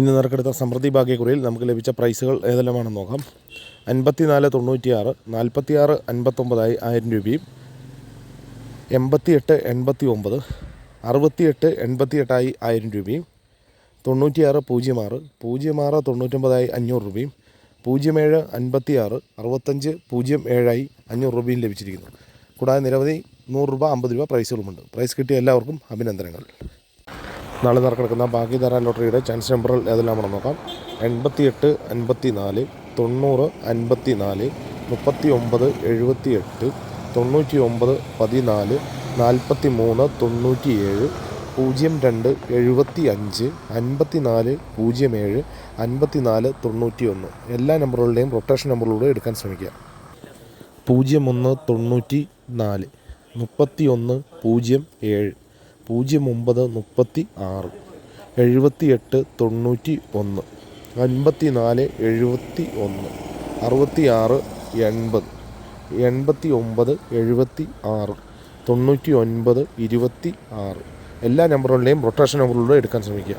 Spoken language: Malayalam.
ഇന്ന് നറുക്കെടുത്ത സമൃദ്ധി ഭാഗ്യക്കുറിയിൽ നമുക്ക് ലഭിച്ച പ്രൈസുകൾ ഏതെല്ലാമാണെന്ന് നോക്കാം. 54,96, 46, 59 1000 രൂപയും, 88, 89, 68, 88 1000 രൂപയും, 96, 06, 06, 99 500 രൂപയും, 07, 56, 65, 07 500 രൂപയും ലഭിച്ചിരിക്കുന്നു. കൂടാതെ നിരവധി 100 രൂപ 50 രൂപ പ്രൈസുകളുമുണ്ട്. പ്രൈസ് കിട്ടിയ എല്ലാവർക്കും അഭിനന്ദനങ്ങൾ. നാളെ നറുക്കെടുക്കുന്ന ഭാഗ്യധാര ലോട്ടറിയുടെ ചാൻസ് നമ്പറുകൾ ഏതെല്ലാമാണെന്ന് നോക്കാം. 88, 54, 90, 54, 39, 78, 99, 14, 43, 97, 02, 75, 54, 07, 54, 91 എല്ലാ നമ്പറുകളുടെയും റൊട്ടേഷൻ നമ്പറിലൂടെ എടുക്കാൻ ശ്രമിക്കുക. 01, 94, 31, 07, 09, 36, 78, 91, 54, 71, 66, 80, 89, 76, 99, 26 എല്ലാ നമ്പറുകളുടെയും റൊട്ടേഷൻ നമ്പറിലൂടെ എടുക്കാൻ ശ്രമിക്കുക.